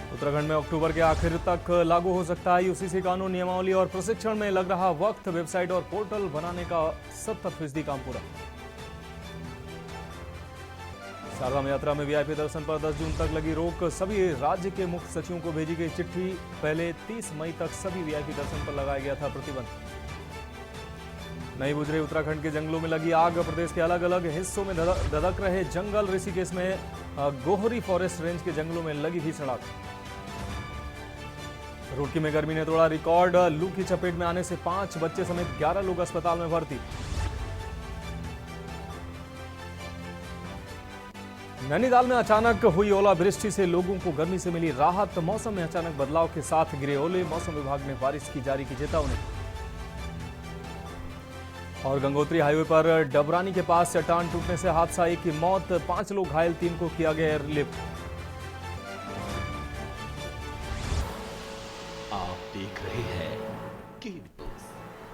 उत्तराखंड में अक्टूबर के आखिर तक लागू हो सकता है यूसीसी कानून। नियमावली और प्रशिक्षण में लग रहा वक्त। वेबसाइट और पोर्टल बनाने का 70% काम पूरा। चारधाम यात्रा में वीआईपी दर्शन पर 10 जून तक लगी रोक। सभी राज्य के मुख्य सचिवों को भेजी गई चिट्ठी। पहले 30 मई तक सभी वीआईपी दर्शन पर लगाया गया था प्रतिबंध। नहीं बुझ रही उत्तराखंड के जंगलों में लगी आग। प्रदेश के अलग अलग हिस्सों में धधक रहे जंगल। ऋषिकेश में गोहरी फॉरेस्ट रेंज के जंगलों में लगी भीषण आग। रुड़की में गर्मी ने तोड़ा रिकॉर्ड। लू की चपेट में आने से 5 बच्चे समेत 11 लोग अस्पताल में भर्ती। नैनीताल में अचानक हुई ओलावृष्टि से लोगों को गर्मी से मिली राहत। मौसम में अचानक बदलाव के साथ गिरे ओले। मौसम विभाग ने बारिश की जारी की चेतावनी। और गंगोत्री हाईवे पर डबरानी के पास चट्टान टूटने से हादसा। 1 की मौत, 5 लोग घायल, 3 को किया गया एयरलिफ्ट। आप देख रहे हैं के न्यूज़,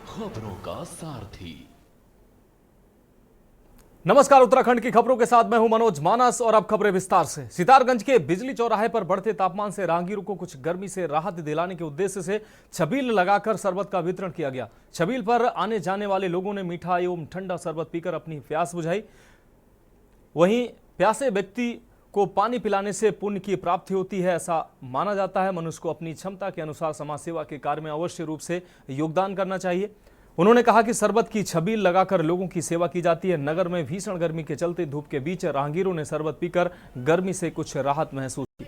खबरों का सारथी। नमस्कार, उत्तराखंड की खबरों के साथ मैं हूं मनोज मानस और अब खबरें विस्तार से। सितारगंज के बिजली चौराहे पर बढ़ते तापमान से राहगीरों को कुछ गर्मी से राहत दिलाने के उद्देश्य से छबील लगाकर शरबत का वितरण किया गया। छबील पर आने जाने वाले लोगों ने मीठा एवं ठंडा शरबत पीकर अपनी प्यास बुझाई। वहीं प्यासे व्यक्ति को पानी पिलाने से पुण्य की प्राप्ति होती है, ऐसा माना जाता है। मनुष्य को अपनी क्षमता के अनुसार समाज सेवा के कार्य में अवश्य रूप से योगदान करना चाहिए। उन्होंने कहा कि शरबत की छबील लगाकर लोगों की सेवा की जाती है। नगर में भीषण गर्मी के चलते धूप के बीच राहगीरों ने शरबत पीकर गर्मी से कुछ राहत महसूस की।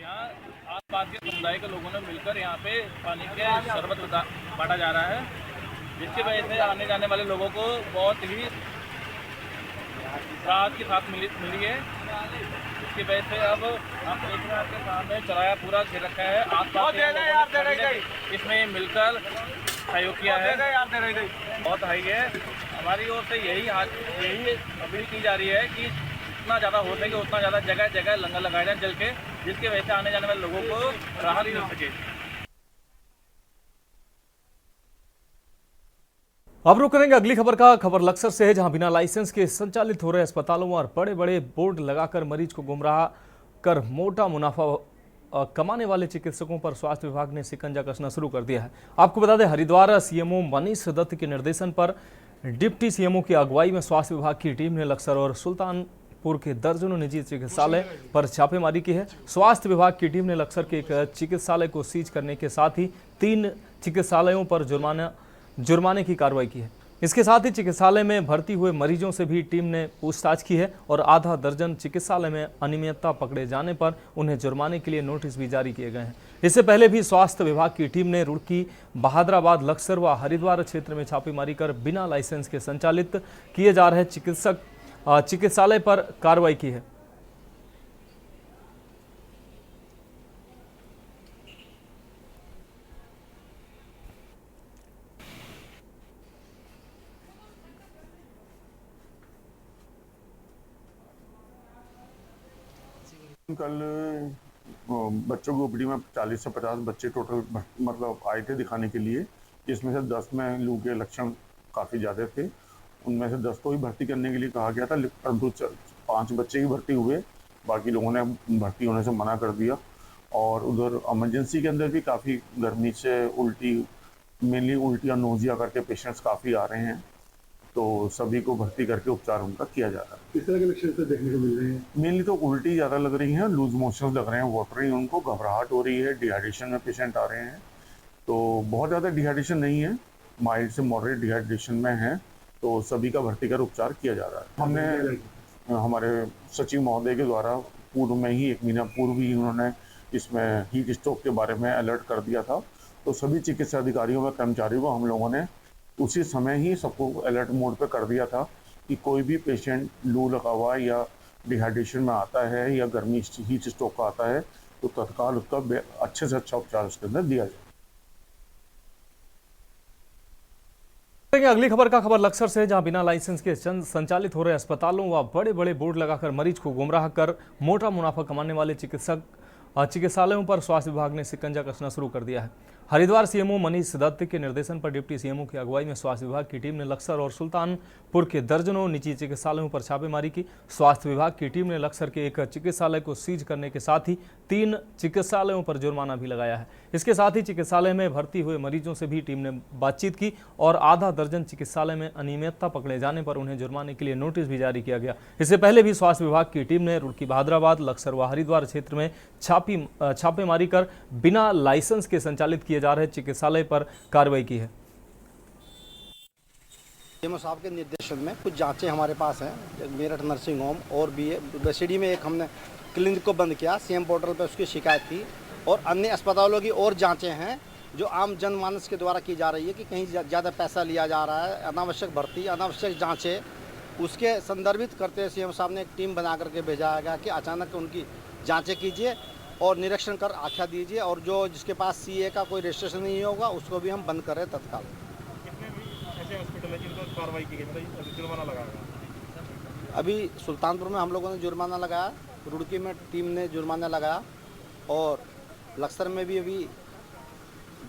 यहाँ आसपास के समुदाय के लोगों ने मिलकर यहाँ पे पानी के शरबत बांटा जा रहा है, जिसकी वजह से आने जाने वाले लोगों को बहुत ही राहत की सांस मिली है। इसकी वजह से अब हम देख रहे हैं आपके सामने चौराहा पूरा घेर रखा है। आसपास के लोगों ने इसमें मिलकर सहयोग किया है। बहुत हाई है। हमारी ओर से यही अपील की जा रही है कि जितना ज़्यादा हो सके उतना ज़्यादा जगह जगह लंगर लगाए जाए जल के, जिसकी वजह से आने जाने वाले लोगों को राहत मिल सके। अब रुक करेंगे अगली खबर का। खबर लक्सर से है, जहां बिना लाइसेंस के संचालित हो रहे अस्पतालों और बड़े बड़े बोर्ड लगाकर मरीज को गुमराह कर मोटा मुनाफा कमाने वाले चिकित्सकों पर स्वास्थ्य विभाग ने शिकंजा कसना शुरू कर दिया है। आपको बता दें, हरिद्वार सीएमओ मनीष दत्त के निर्देशन पर डिप्टी सीएमओ की अगुवाई में स्वास्थ्य विभाग की टीम ने लक्सर और सुल्तानपुर के दर्जनों निजी चिकित्सालय पर छापेमारी की है। स्वास्थ्य विभाग की टीम ने लक्सर के एक चिकित्सालय को सीज करने के साथ ही 3 चिकित्सालयों पर जुर्माने की कार्रवाई की है। इसके साथ ही चिकित्सालय में भर्ती हुए मरीजों से भी टीम ने पूछताछ की है और आधा दर्जन चिकित्सालय में अनियमितता पकड़े जाने पर उन्हें जुर्माने के लिए नोटिस भी जारी किए गए हैं। इससे पहले भी स्वास्थ्य विभाग की टीम ने रुड़की, बहादुराबाद, लक्सर व हरिद्वार क्षेत्र में छापेमारी कर बिना लाइसेंस के संचालित किए जा रहे चिकित्सालय पर कार्रवाई की है। कल बच्चों की ओपीडी में 40 से 50 बच्चे टोटल मतलब आए थे दिखाने के लिए, जिसमें से 10 में लू के लक्षण काफ़ी ज़्यादा थे। उनमें से 10 को ही भर्ती करने के लिए कहा गया था, परंतु 5 बच्चे ही भर्ती हुए, बाकी लोगों ने भर्ती होने से मना कर दिया। और उधर इमरजेंसी के अंदर भी काफ़ी गर्मी से मेनली उल्टी और नोजिया करके पेशेंट्स काफ़ी आ रहे हैं, तो सभी को भर्ती करके उपचार उनका किया जा रहा है। किस तरह के लक्षण से देखने को मिल रहे हैं? मेनली तो उल्टी ज़्यादा लग रही हैं, लूज मोशंस लग रहे हैं, वाटरिंग, उनको घबराहट हो रही है, डिहाइड्रेशन में पेशेंट आ रहे हैं। तो बहुत ज़्यादा डिहाइड्रेशन नहीं है, माइल्ड से मॉडरेट डिहाइड्रेशन में है, तो सभी का भर्ती कर उपचार किया जा रहा है। हमने हमारे सचिव महोदय के द्वारा पूर्व में ही 1 महीना पूर्व ही उन्होंने इसमें हीट स्ट्रोक के बारे में अलर्ट कर दिया था, तो सभी चिकित्सा अधिकारियों व कर्मचारियों को हम लोगों ने उसी समय ही सबको अलर्ट मोड पे कर दिया था कि कोई भी पेशेंट लू लगा हुआ या डिहाइड्रेशन में आता है या गर्मी हीट स्ट्रोक का आता है, तो तत्काल उसका अच्छे से अच्छा उपचार उसके अंदर दिया जाए। अगली खबर का खबर लक्सर से, जहां बिना लाइसेंस के संचालित हो रहे अस्पतालों व बड़े बड़े बोर्ड लगाकर मरीज को गुमराह कर मोटा मुनाफा कमाने वाले चिकित्सालयों पर स्वास्थ्य विभाग ने शिकंजा कसना शुरू कर दिया है। हरिद्वार सीएमओ मनीष दत्त के निर्देशन पर डिप्टी सीएमओ की अगुवाई में स्वास्थ्य विभाग की टीम ने लक्सर और सुल्तानपुर के दर्जनों निजी चिकित्सालयों पर छापेमारी की। स्वास्थ्य विभाग की टीम ने लक्सर के एक चिकित्सालय को सीज करने के साथ ही 3 चिकित्सालयों पर जुर्माना भी लगाया है। इसके साथ ही चिकित्सालय में भर्ती हुए मरीजों से भी टीम ने बातचीत की और आधा दर्जन चिकित्सालय में अनियमितता पकड़े जाने पर उन्हें जुर्माने के लिए नोटिस भी जारी किया गया। इससे पहले भी स्वास्थ्य विभाग की टीम ने रुड़की, बहादुराबाद, लक्सर व हरिद्वार क्षेत्र में छापेमारी कर बिना लाइसेंस के संचालित किए जा रहे चिकित्सालय पर कार्रवाई की है। सीएमओ साहब के निर्देशन में कुछ जांचें हमारे पास हैं। मेरठ नर्सिंग होम और भी बेसिडी में एक हमने क्लिनिक को बंद किया, सीएम पोर्टल पर उसकी शिकायत थी। और अन्य अस्पतालों की और जांचें हैं जो आम जनमानस के द्वारा की जा रही है कि कहीं ज़्यादा पैसा लिया जा रहा है, अनावश्यक भर्ती, अनावश्यक जाँचें, उसके संदर्भित करते हुए सीएम साहब ने एक टीम बना करके भेजा गया कि अचानक उनकी जाँचें कीजिए और निरीक्षण कर आख्या दीजिए, और जो जिसके पास सीए का कोई रजिस्ट्रेशन नहीं होगा उसको भी हम बंद कर रहे हैं तत्काल। कितने भी ऐसे हॉस्पिटल है जिनको कार्रवाई की गई, जुर्माना लगाया? अभी सुल्तानपुर में हम लोगों ने जुर्माना लगाया, रुड़की में टीम ने जुर्माना लगाया, और लक्सर में भी अभी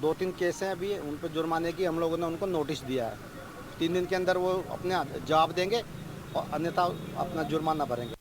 2-3 केस हैं अभी उन पर जुर्माने की हम लोगों ने उनको नोटिस दिया है। 3 दिन के अंदर वो अपने जवाब देंगे और अन्यथा अपना जुर्माना भरेंगे।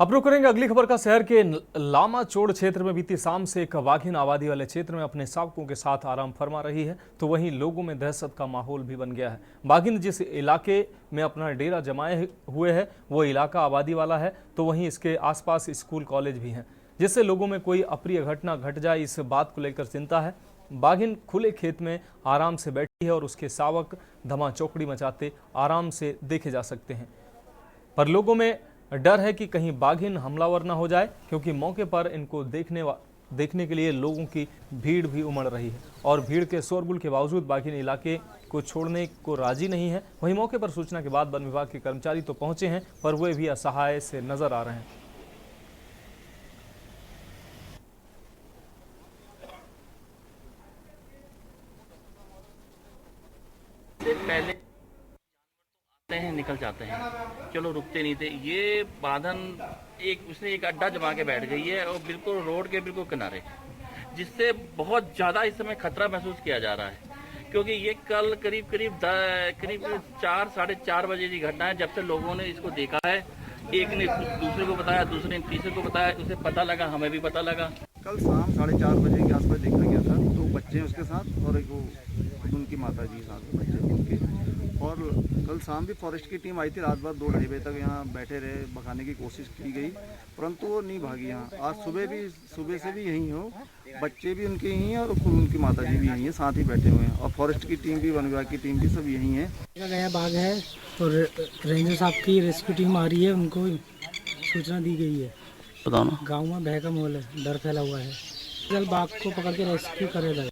अब रुक करेंगे अगली खबर का। शहर के लामा चोड़ क्षेत्र में बीती शाम से एक बाघिन आबादी वाले क्षेत्र में अपने शावकों के साथ आराम फरमा रही है, तो वहीं लोगों में दहशत का माहौल भी बन गया है। बाघिन जिस इलाके में अपना डेरा जमाए हुए है वो इलाका आबादी वाला है, तो वहीं इसके आसपास स्कूल कॉलेज भी हैं, जिससे लोगों में कोई अप्रिय घटना घट जाए इस बात को लेकर चिंता है। बाघिन खुले खेत में आराम से बैठी है और उसके शावक धमा चौकड़ी मचाते आराम से देखे जा सकते हैं, पर लोगों में डर है कि कहीं बाघिन हमलावर न हो जाए, क्योंकि मौके पर इनको देखने के लिए लोगों की भीड़ भी उमड़ रही है और भीड़ के शोरगुल के बावजूद बाघिन इलाके को छोड़ने को राजी नहीं है। वहीं मौके पर सूचना के बाद वन विभाग के कर्मचारी तो पहुंचे हैं, पर वे भी असहाय से नजर आ रहे हैं। पहले आते हैं निकल जाते हैं, चलो रुकते नहीं थे। ये बाधन उसने एक अड्डा जमा के बैठ गई है और बिल्कुल रोड के बिल्कुल किनारे, जिससे बहुत ज़्यादा इस समय खतरा महसूस किया जा रहा है, क्योंकि ये कल करीब 4 साढ़े 4 बजे की घटना है। जब से लोगों ने इसको देखा है, एक ने दूसरे को बताया, दूसरे ने तीसरे को बताया, उसे पता लगा, हमें भी पता लगा। कल शाम 4:30 बजे के आसपास देखा गया था, 2 बच्चे उसके साथ और एक उनकी माता जी के साथ बच्चे उनके। और कल शाम भी फॉरेस्ट की टीम आई थी, रात भर 2-2:30 बजे तक यहाँ बैठे रहे, भगाने की कोशिश की गई, परंतु वो नहीं भागी। यहाँ आज सुबह से भी यहीं हो, बच्चे भी उनके यहीं हैं और उनकी माता जी भी यहीं हैं, साथ ही बैठे हुए हैं। और फॉरेस्ट की टीम भी, वन विभाग की टीम भी सब यहीं है। गया बाघ है और रेंजर साहब की रेस्क्यू टीम आ रही है, उनको सूचना दी गई है। बताना गाँव में भय का माहौल है, डर फैला हुआ है, जल्द बाघ को पकड़ के रेस्क्यू करेगा।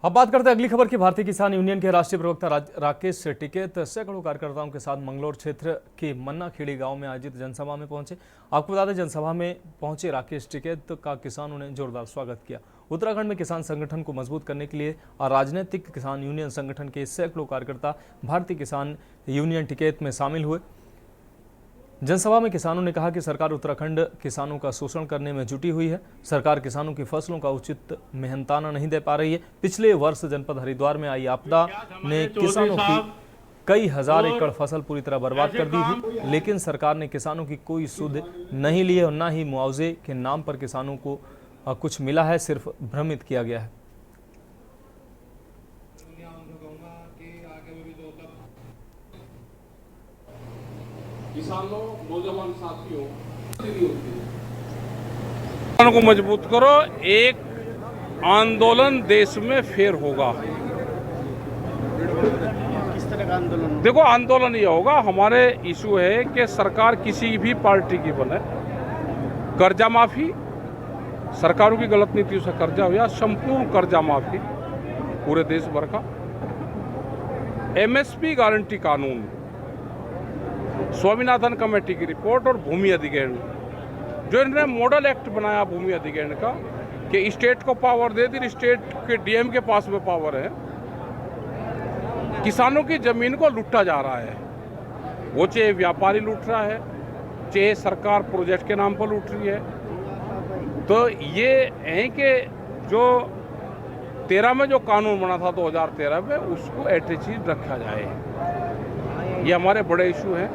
अब बात करते हैं अगली खबर की। भारतीय किसान यूनियन के राष्ट्रीय प्रवक्ता राकेश टिकैत सैकड़ों कार्यकर्ताओं के साथ मंगलौर क्षेत्र के मन्नाखेड़ी गांव में आयोजित जनसभा में पहुंचे। आपको बता दें, जनसभा में पहुंचे राकेश टिकैत का किसानों ने जोरदार स्वागत किया। उत्तराखंड में किसान संगठन को मजबूत करने के लिए राजनीतिक किसान यूनियन संगठन के सैकड़ों कार्यकर्ता भारतीय किसान यूनियन टिकैत में शामिल हुए। जनसभा में किसानों ने कहा कि सरकार उत्तराखंड किसानों का शोषण करने में जुटी हुई है। सरकार किसानों की फसलों का उचित मेहनताना नहीं दे पा रही है। पिछले वर्ष जनपद हरिद्वार में आई आपदा ने किसानों की कई हजार एकड़ फसल पूरी तरह बर्बाद कर दी थी, लेकिन सरकार ने किसानों की कोई सुध नहीं ली और न ही मुआवजे के नाम पर किसानों को कुछ मिला है, सिर्फ भ्रमित किया गया है। किसानों, नौजवान साथियों, किसानों को मजबूत करो, एक आंदोलन देश में फिर होगा। किस तरह का आंदोलन? देखो, आंदोलन ये होगा, हमारे इशू है कि सरकार किसी भी पार्टी की बने, कर्जा माफी, सरकारों की गलत नीतियों से कर्जा हो या संपूर्ण कर्जा माफी पूरे देश भर का, एमएसपी गारंटी कानून, स्वामीनाथन कमेटी की रिपोर्ट और भूमि अधिग्रहण, जो इन्होंने मॉडल एक्ट बनाया भूमि अधिग्रहण का, कि स्टेट को पावर दे दी, स्टेट के डीएम के पास में पावर है, किसानों की जमीन को लूटा जा रहा है। वो चाहे व्यापारी लूट रहा है, चाहे सरकार प्रोजेक्ट के नाम पर लूट रही है। तो ये है कि जो 13 में जो कानून बना था 2013 में, उसको एटलीस्ट रखा जाए। ये हमारे बड़े इशू हैं।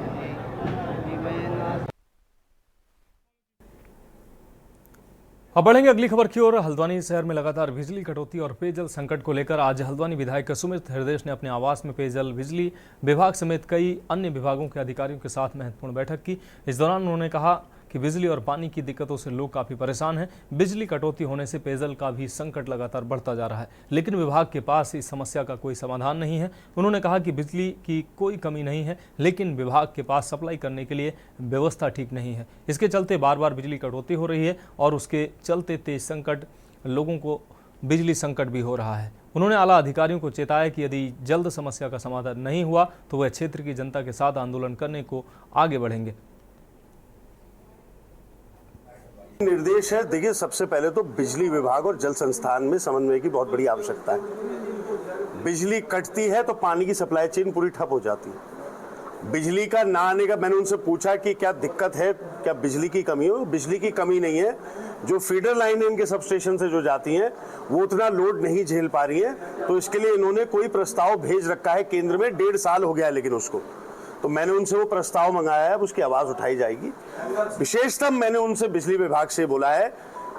अब बढ़ेंगे अगली खबर की ओर। हल्द्वानी शहर में लगातार बिजली कटौती और पेयजल संकट को लेकर आज हल्द्वानी विधायक सुमित हृदयेश ने अपने आवास में पेयजल बिजली विभाग समेत कई अन्य विभागों के अधिकारियों के साथ महत्वपूर्ण बैठक की। इस दौरान उन्होंने कहा कि बिजली और पानी की दिक्कतों से लोग काफी परेशान हैं। बिजली कटौती होने से पेयजल का भी संकट लगातार बढ़ता जा रहा है, लेकिन विभाग के पास इस समस्या का कोई समाधान नहीं है। उन्होंने कहा कि बिजली की कोई कमी नहीं है, लेकिन विभाग के पास सप्लाई करने के लिए व्यवस्था ठीक नहीं है। इसके चलते बार बार बिजली कटौती हो रही है और उसके चलते तेज संकट लोगों को बिजली संकट भी हो रहा है। उन्होंने आला अधिकारियों को चेताया कि यदि जल्द समस्या का समाधान नहीं हुआ तो वह क्षेत्र की जनता के साथ आंदोलन करने को आगे बढ़ेंगे। निर्देश है, देखिए सबसे पहले तो बिजली विभाग और जल संस्थान में समन्वय की बहुत बड़ी आवश्यकता है। बिजली कटती है तो पानी की सप्लाई चेन पूरी ठप हो जाती है। बिजली का ना आने का मैंने उनसे पूछा कि क्या दिक्कत है, क्या बिजली की कमी हो। बिजली की कमी नहीं है, जो फीडर लाइन इनके सब स्टेशन से जो जाती हैं वो उतना लोड नहीं झेल पा रही है। तो इसके लिए इन्होंने कोई प्रस्ताव भेज रखा है केंद्र में, 1.5 साल हो गया है लेकिन उसको, तो मैंने उनसे वो प्रस्ताव मंगाया है, उसकी आवाज़ उठाई जाएगी। विशेषतः मैंने उनसे बिजली विभाग से बोला है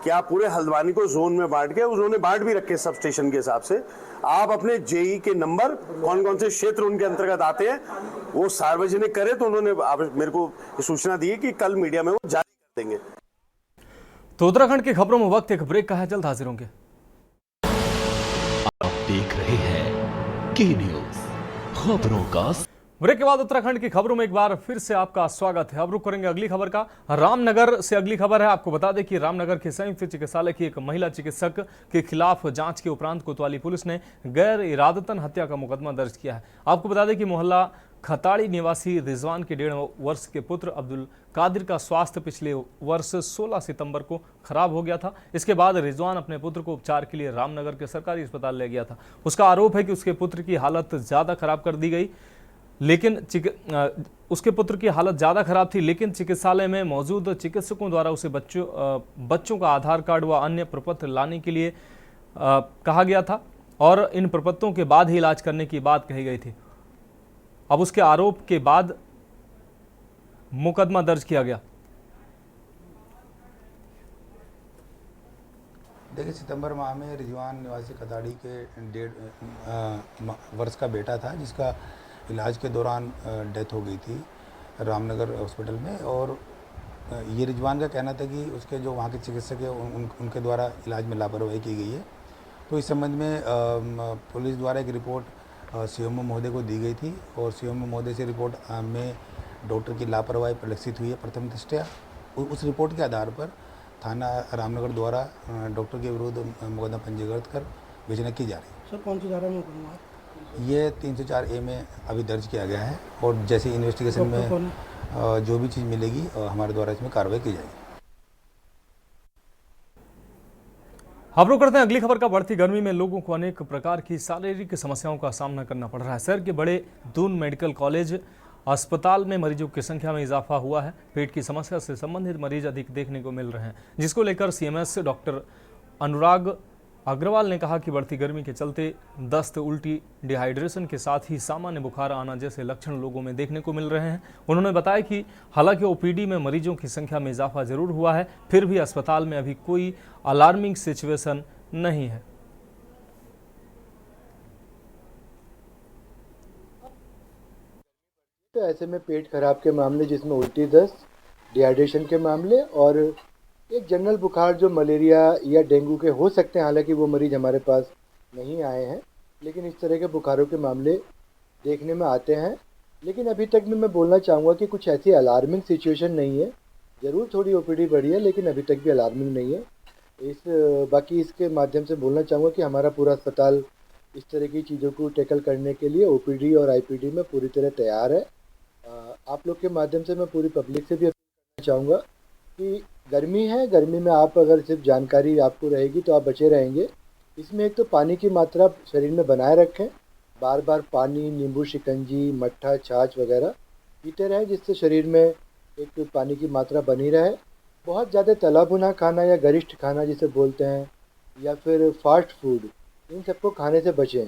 कि आप पूरे हल्द्वानी को जोन में बांट के, उन्होंने बांट भी रखे सब स्टेशन के हिसाब से, आप अपने जेई के नंबर कौन कौन से क्षेत्र उनके अंतर्गत आते हैं वो सार्वजनिक करें। तो उन्होंने मेरे को सूचना दी है कि कल मीडिया में वो जारी कर देंगे। तो उत्तराखंड की खबरों में वक्त एक ब्रेक का है, जल्द हाजिर होंगे। आप देख रहे हैं के न्यूज, खबरों का। ब्रेक के बाद उत्तराखंड की खबरों में एक बार फिर से आपका स्वागत है। अब रुक करेंगे अगली खबर का। रामनगर से अगली खबर है। आपको बता दें कि रामनगर के संयुक्त चिकित्सालय की एक महिला चिकित्सक के खिलाफ जांच के उपरांत कोतवाली पुलिस ने गैर इरादतन हत्या का मुकदमा दर्ज किया है। आपको बता दें कि मोहल्ला खताड़ी निवासी रिजवान के 1.5 वर्ष के पुत्र अब्दुल कादिर का स्वास्थ्य पिछले वर्ष 16 सितंबर को खराब हो गया था। इसके बाद रिजवान अपने पुत्र को उपचार के लिए रामनगर के सरकारी अस्पताल ले गया था। उसका आरोप है कि उसके पुत्र की हालत ज़्यादा खराब कर दी गई, लेकिन उसके पुत्र की हालत ज़्यादा खराब थी, लेकिन चिकित्सालय में मौजूद चिकित्सकों द्वारा उसे बच्चों का आधार कार्ड व अन्य प्रपत्र लाने के लिए कहा गया था और इन प्रपत्रों के बाद ही इलाज करने की बात कही गई थी। अब उसके आरोप के बाद मुकदमा दर्ज किया गया। देखिए, सितंबर माह में रिजवान निवासी खताड़ी के 1.5 वर्ष का बेटा था, जिसका इलाज के दौरान डेथ हो गई थी रामनगर हॉस्पिटल में। और ये रिजवान का कहना था कि उसके जो वहाँ के चिकित्सक है उनके द्वारा इलाज में लापरवाही की गई है। तो इस संबंध में पुलिस द्वारा एक रिपोर्ट सीएमओ महोदय को दी गई थी और सीएमओ महोदय से रिपोर्ट में डॉक्टर की लापरवाही प्रदर्शित हुई है प्रथम दृष्टया। उस रिपोर्ट के आधार पर थाना रामनगर द्वारा डॉक्टर के विरुद्ध मुकदमा पंजीकृत कर विचारणा की जा रही है। सर, कौन सी धारा में मुकदमा है? ये 304A में अभी दर्ज किया गया है और जैसे इन्वेस्टिगेशन में जो भी चीज़ मिलेगी हमारे द्वारा इसमें कार्रवाई की जाएगी। अब रुक करते हैं अगली खबर का। बढ़ती गर्मी में लोगों को अनेक प्रकार की शारीरिक समस्याओं का सामना करना पड़ रहा है। शहर के बड़े दून मेडिकल कॉलेज अस्पताल में मरीजों की संख्या में इजाफा हुआ है। पेट की समस्या से संबंधित मरीज अधिक देखने को मिल रहे हैं, जिसको लेकर सीएमएस डॉक्टर अनुराग अग्रवाल ने कहा कि बढ़ती गर्मी के चलते दस्त, उल्टी, डिहाइड्रेशन के साथ ही सामान्य बुखार आना जैसे लक्षण लोगों में देखने को मिल रहे हैं। उन्होंने बताया कि हालांकि ओपीडी में मरीजों की संख्या में इजाफा जरूर हुआ है, फिर भी अस्पताल में अभी कोई अलार्मिंग सिचुएशन नहीं है। तो ऐसे में पेट खराब के मामले, जिसमें उल्टी, दस्त, डिहाइड्रेशन के मामले और एक जनरल बुखार जो मलेरिया या डेंगू के हो सकते हैं, हालांकि वो मरीज हमारे पास नहीं आए हैं, लेकिन इस तरह के बुखारों के मामले देखने में आते हैं। लेकिन अभी तक मैं बोलना चाहूँगा कि कुछ ऐसी अलार्मिंग सिचुएशन नहीं है। ज़रूर थोड़ी ओपीडी बढ़ी है, लेकिन अभी तक भी अलार्मिंग नहीं है। बाकी इसके माध्यम से बोलना चाहूँगा कि हमारा पूरा अस्पताल इस तरह की चीज़ों को टैकल करने के लिए ओपीडी और आईपीडी में पूरी तरह तैयार है। आप लोग के माध्यम से मैं पूरी पब्लिक से भी अपील करना चाहूँगा कि गर्मी है, गर्मी में आप अगर सिर्फ जानकारी आपको रहेगी तो आप बचे रहेंगे। इसमें एक तो पानी की मात्रा शरीर में बनाए रखें, बार बार पानी, नींबू शिकंजी, मट्ठा, छाछ वगैरह पीते रहें, जिससे शरीर में एक पानी की मात्रा बनी रहे। बहुत ज़्यादा तला भुना खाना या गरिष्ठ खाना जिसे बोलते हैं, या फिर फास्ट फूड, इन सबको खाने से बचें,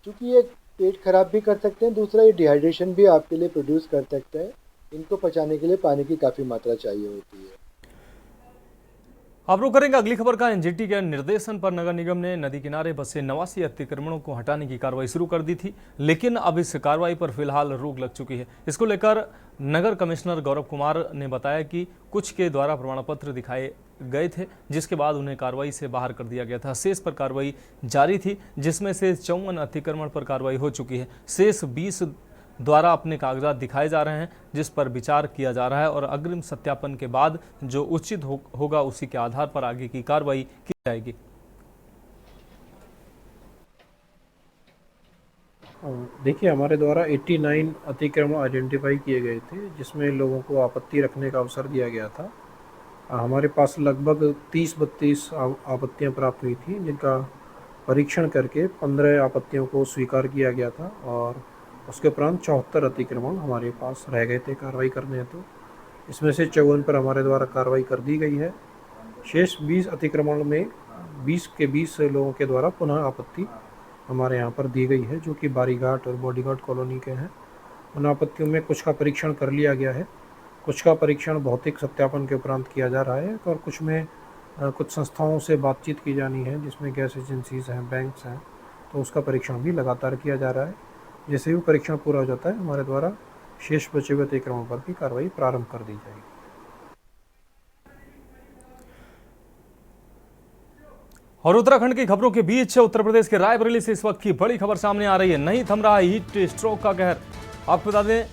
क्योंकि ये पेट खराब भी कर सकते हैं। दूसरा, ये डिहाइड्रेशन भी आपके लिए प्रोड्यूस कर सकते हैं। इनको पचाने के लिए पानी की काफ़ी मात्रा चाहिए होती है। अब रुक करेंगे अगली खबर का। एनजीटी के निर्देशन पर नगर निगम ने नदी किनारे बसे 89 अतिक्रमणों को हटाने की कार्रवाई शुरू कर दी थी, लेकिन अब इस कार्रवाई पर फिलहाल रोक लग चुकी है। इसको लेकर नगर कमिश्नर गौरव कुमार ने बताया कि कुछ के द्वारा प्रमाण पत्र दिखाए गए थे, जिसके बाद उन्हें कार्रवाई से बाहर कर दिया गया था। शेष पर कार्रवाई जारी थी, जिसमें से 54 अतिक्रमण पर कार्रवाई हो चुकी है। शेष 20 द्वारा अपने कागजात दिखाए जा रहे हैं, जिस पर विचार किया जा रहा है और अग्रिम सत्यापन के बाद जो उचित होगा उसी के आधार पर आगे की कार्रवाई की जाएगी। देखिए, हमारे द्वारा 89 अतिक्रमण आइडेंटिफाई किए गए थे, जिसमें लोगों को आपत्ति रखने का अवसर दिया गया था। हमारे पास लगभग 30-32 आपत्तियां प्राप्त हुई थी, जिनका परीक्षण करके 15 आपत्तियों को स्वीकार किया गया था और उसके उपरांत 74 अतिक्रमण हमारे पास रह गए थे कार्रवाई करने हेतु। इसमें से 54 पर हमारे द्वारा कार्रवाई कर दी गई है। शेष 20 अतिक्रमण में 20 के 20 लोगों के द्वारा पुनः आपत्ति हमारे यहाँ पर दी गई है, जो कि बारीघाट और बॉडीघाट कॉलोनी के हैं। उन आपत्तियों में कुछ का परीक्षण कर लिया गया है, कुछ का परीक्षण भौतिक सत्यापन के उपरांत किया जा रहा है और कुछ में कुछ संस्थाओं से बातचीत की जानी है, जिसमें गैस एजेंसीज हैं, बैंक्स हैं, तो उसका परीक्षण भी लगातार किया जा रहा है। जैसे ही वो परीक्षण पूरा हो जाता है, हमारे द्वारा शेष बचे हुए अतिक्रमण पर भी कार्रवाई प्रारंभ कर दी जाएगी। और उत्तराखंड की खबरों के बीच उत्तर प्रदेश के रायबरेली से इस वक्त की बड़ी खबर सामने आ रही है। नहीं थम रहा हीट स्ट्रोक का कहर। आपको बता दें,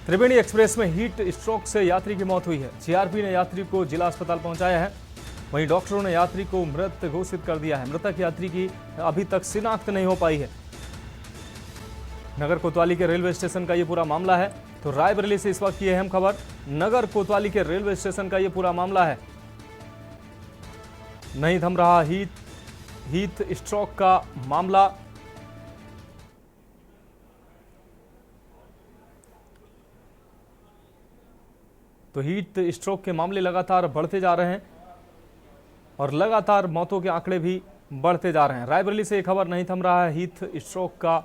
त्रिवेणी एक्सप्रेस में हीट स्ट्रोक से यात्री की मौत हुई है। जीआरपी ने यात्री को जिला अस्पताल पहुंचाया है, वहीं डॉक्टरों ने यात्री को मृत घोषित कर दिया है। मृतक यात्री की अभी तक शिनाख्त नहीं हो पाई है। नगर कोतवाली के रेलवे स्टेशन का ये पूरा मामला है। तो रायबरेली से इस वक्त की अहम खबर, नगर कोतवाली के रेलवे स्टेशन का ये पूरा मामला है। नहीं थम रहा हीट स्ट्रोक का मामला। तो हीट स्ट्रोक के मामले लगातार बढ़ते जा रहे हैं और लगातार मौतों के आंकड़े भी बढ़ते जा रहे हैं। रायबरेली से एक खबर, नहीं थम रहा है हीट स्ट्रोक का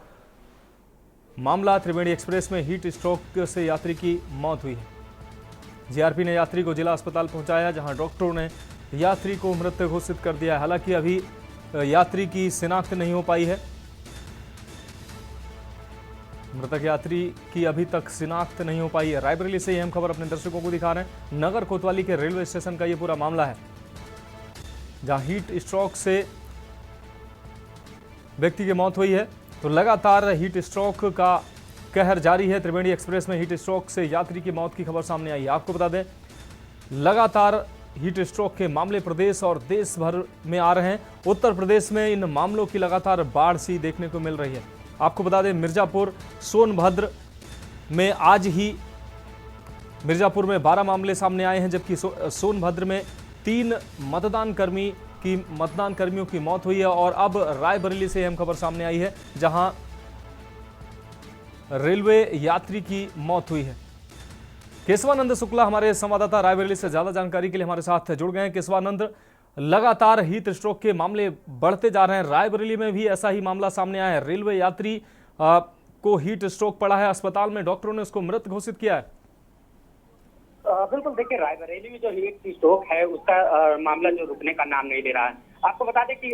मामला। त्रिवेणी एक्सप्रेस में हीट स्ट्रोक से यात्री की मौत हुई है। जीआरपी ने यात्री को जिला अस्पताल पहुंचाया, जहां डॉक्टरों ने यात्री को मृत घोषित कर दिया है। हालांकि अभी यात्री की शिनाख्त नहीं हो पाई है। मृतक यात्री की अभी तक शिनाख्त नहीं हो पाई है। रायबरेली से अहम खबर अपने दर्शकों को दिखा रहे हैं। नगर कोतवाली के रेलवे स्टेशन का यह पूरा मामला है, जहां हीट स्ट्रोक से व्यक्ति की मौत हुई है। तो लगातार हीट स्ट्रोक का कहर जारी है। त्रिवेणी एक्सप्रेस में हीट स्ट्रोक से यात्री की मौत की खबर सामने आई है। आपको बता दें, लगातार हीट स्ट्रोक के मामले प्रदेश और देश भर में आ रहे हैं। उत्तर प्रदेश में इन मामलों की लगातार बाढ़ सी देखने को मिल रही है। आपको बता दें, मिर्जापुर सोनभद्र में आज ही मिर्जापुर में 12 मामले सामने आए हैं, जबकि सोनभद्र में 3 मतदान कर्मियों की मौत हुई है। और अब रायबरेली से अहम खबर सामने आई है, जहां रेलवे यात्री की मौत हुई है। केशवानंद शुक्ला हमारे संवाददाता रायबरेली से ज्यादा जानकारी के लिए हमारे साथ जुड़ गए हैं। केशवानंद, लगातार हीट स्ट्रोक के मामले बढ़ते जा रहे हैं। रायबरेली में भी ऐसा ही मामला सामने आया है। रेलवे यात्री को हीट स्ट्रोक पड़ा है, अस्पताल में डॉक्टरों ने उसको मृत घोषित किया है। बिल्कुल, देखिए, रायबरेली में जो हीट स्ट्रोक है उसका मामला जो रुकने का नाम नहीं ले रहा है। आपको बता दें कि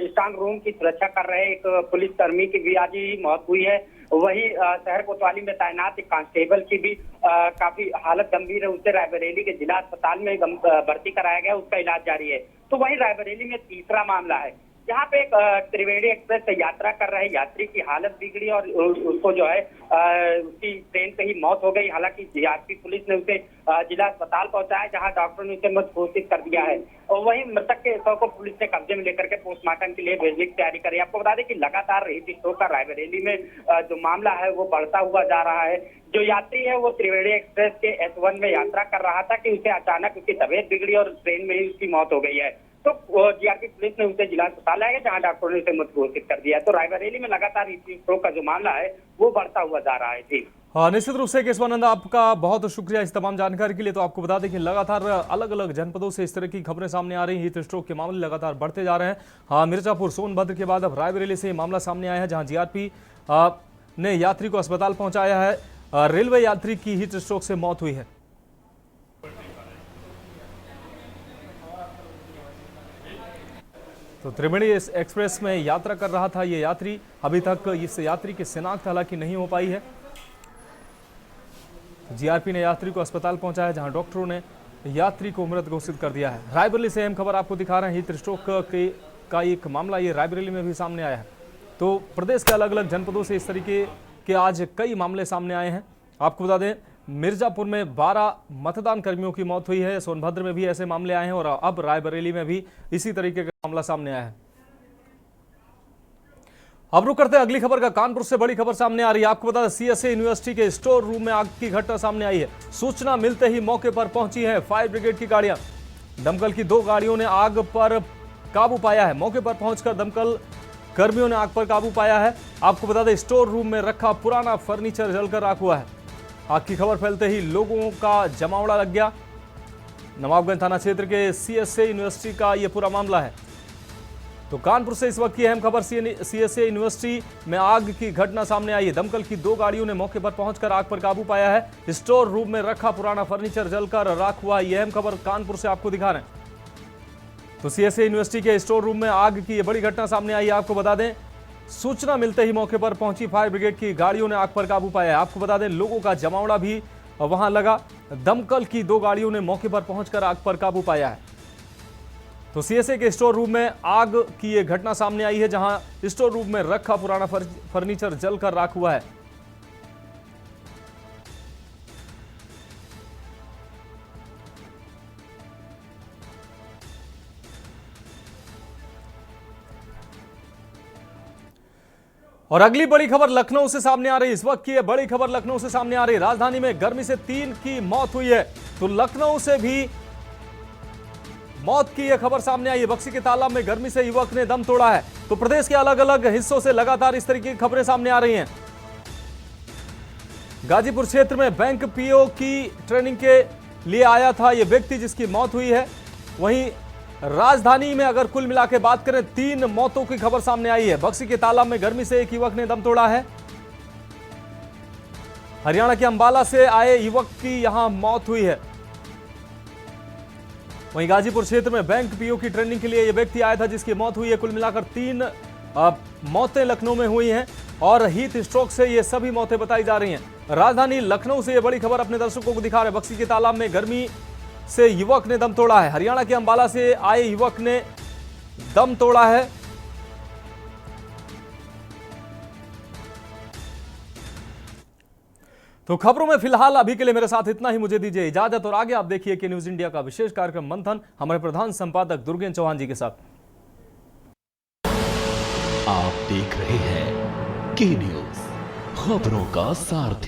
स्ट्रांग रूम की सुरक्षा कर रहे एक पुलिसकर्मी की भी आज ही मौत हुई है। वही शहर कोतवाली में तैनात एक कांस्टेबल की भी काफी हालत गंभीर है, उसे रायबरेली के जिला अस्पताल में भर्ती कराया गया, उसका इलाज जारी है। तो वही रायबरेली में तीसरा मामला है, जहाँ पे एक त्रिवेणी एक्सप्रेस से यात्रा कर रहे यात्री की हालत बिगड़ी और उसको जो है उसकी ट्रेन पे ही मौत हो गई। हालांकि जीआरपी पुलिस ने उसे जिला अस्पताल पहुंचाया, जहां डॉक्टरों ने उसे मृत घोषित कर दिया है। और वहीं मृतक के शव को पुलिस ने कब्जे में लेकर के पोस्टमार्टम के लिए भेजने की तैयारी करी। आपको बता दें कि लगातार हीट स्ट्रोक का रायबरेली में जो मामला है वो बढ़ता हुआ जा रहा है। जो यात्री है वो त्रिवेणी एक्सप्रेस के S1 में यात्रा कर रहा था कि उसे अचानक उसकी तबीयत बिगड़ी और ट्रेन में ही उसकी मौत हो गई है। तो जीआरपी पुलिस ने उसे जिला अस्पताल लाया, जहां डॉक्टरों ने उसे मृत घोषित कर दिया। तो रायबरेली में लगातार हीट स्ट्रोक का जो मामला है वो बढ़ता हुआ जा रहा है। जी। हाँ, निश्चित रूप से केशवानंद, आपका बहुत शुक्रिया इस तमाम जानकारी के लिए। तो आपको बता दें कि लगातार अलग अलग जनपदों से इस तरह की खबरें सामने आ रही हैं। हीट स्ट्रोक के मामले लगातार बढ़ते जा रहे हैं। हाँ, मिर्जापुर सोनभद्र के बाद अब रायबरेली से ये मामला सामने आया है, जहां जीआरपी ने यात्री को अस्पताल पहुंचाया है। रेलवे यात्री की हीट स्ट्रोक से मौत हुई है। तो त्रिवेणी एक्सप्रेस में यात्रा कर रहा था ये यात्री। अभी तक इस यात्री की शिनाख्त हालांकि नहीं हो पाई है। जीआरपी ने यात्री को अस्पताल पहुंचाया, जहां डॉक्टरों ने यात्री को मृत घोषित कर दिया है। रायबरेली से अहम खबर आपको दिखा रहे हैं। हीट स्ट्रोक का एक मामला ये रायबरेली में भी सामने आया है। तो प्रदेश के अलग अलग जनपदों से इस तरीके के आज कई मामले सामने आए हैं। आपको बता दें, मिर्जापुर में 12 मतदान कर्मियों की मौत हुई है। सोनभद्र में भी ऐसे मामले आए हैं और अब रायबरेली में भी इसी तरीके का मामला सामने आया है। अब रुक करते हैं अगली खबर का। कानपुर से बड़ी खबर सामने आ रही है। आपको बता दें, सीएसए यूनिवर्सिटी के स्टोर रूम में आग की घटना सामने आई है। सूचना मिलते ही मौके पर पहुंची है फायर ब्रिगेड की गाड़ियां। दमकल की 2 गाड़ियों ने आग पर काबू पाया है। मौके पर पहुंचकर दमकल कर्मियों ने आग पर काबू पाया है। आपको बता दें, स्टोर रूम में रखा पुराना फर्नीचर जलकर राख हुआ है। आग की खबर फैलते ही लोगों का जमावड़ा लग गया। नवाबगंज थाना क्षेत्र के सीएसए यूनिवर्सिटी का यह पूरा मामला है। तो कानपुर से इस वक्त की अहम खबर, सीएसए यूनिवर्सिटी में आग की घटना सामने आई है। दमकल की 2 गाड़ियों ने मौके पर पहुंचकर आग पर काबू पाया है। स्टोर रूम में रखा पुराना फर्नीचर जलकर राख हुआ। यह अहम खबर कानपुर से आपको दिखा रहे हैं। तो सीएसए यूनिवर्सिटी के स्टोर रूम में आग की यह बड़ी घटना सामने आई है। आपको बता दें, सूचना मिलते ही मौके पर पहुंची फायर ब्रिगेड की गाड़ियों ने आग पर काबू पाया है। आपको बता दें, लोगों का जमावड़ा भी वहां लगा। दमकल की 2 गाड़ियों ने मौके पर पहुंचकर आग पर काबू पाया है। तो सीएसए के स्टोर रूम में आग की यह घटना सामने आई है, जहां स्टोर रूम में रखा पुराना फर्नीचर जलकर राख हुआ है। और अगली बड़ी खबर लखनऊ से सामने आ रही है। इस वक्त की यह बड़ी खबर लखनऊ से सामने आ रही है। राजधानी में गर्मी से 3 की मौत हुई है। तो लखनऊ से भी मौत की यह खबर सामने आई है। बक्सी के तालाब में गर्मी से युवक ने दम तोड़ा है। तो प्रदेश के अलग अलग हिस्सों से लगातार इस तरीके की खबरें सामने आ रही हैं। गाजीपुर क्षेत्र में बैंक पीओ की ट्रेनिंग के लिए आया था यह व्यक्ति, जिसकी मौत हुई है। वहीं राजधानी में अगर कुल मिला के बात करें, 3 मौतों की खबर सामने आई है। बक्सी के तालाब में गर्मी से एक युवक ने दम तोड़ा है। हरियाणा के अंबाला से आए युवक की यहां मौत हुई है। वहीं गाजीपुर क्षेत्र में बैंक पीओ की ट्रेनिंग के लिए यह व्यक्ति आया था, जिसकी मौत हुई है। कुल मिलाकर 3 मौतें लखनऊ में हुई हैं और हीट स्ट्रोक से ये सभी मौतें बताई जा रही हैं। राजधानी लखनऊ से यह बड़ी खबर अपने दर्शकों को दिखा रहे। बक्सी के तालाब में गर्मी से युवक ने दम तोड़ा है। हरियाणा के अंबाला से आए युवक ने दम तोड़ा है। तो खबरों में फिलहाल अभी के लिए मेरे साथ इतना ही। मुझे दीजिए इजाजत और आगे आप देखिए कि न्यूज इंडिया का विशेष कार्यक्रम मंथन हमारे प्रधान संपादक दुर्गेन चौहान जी के साथ। आप देख रहे हैं के न्यूज, खबरों का सारथी।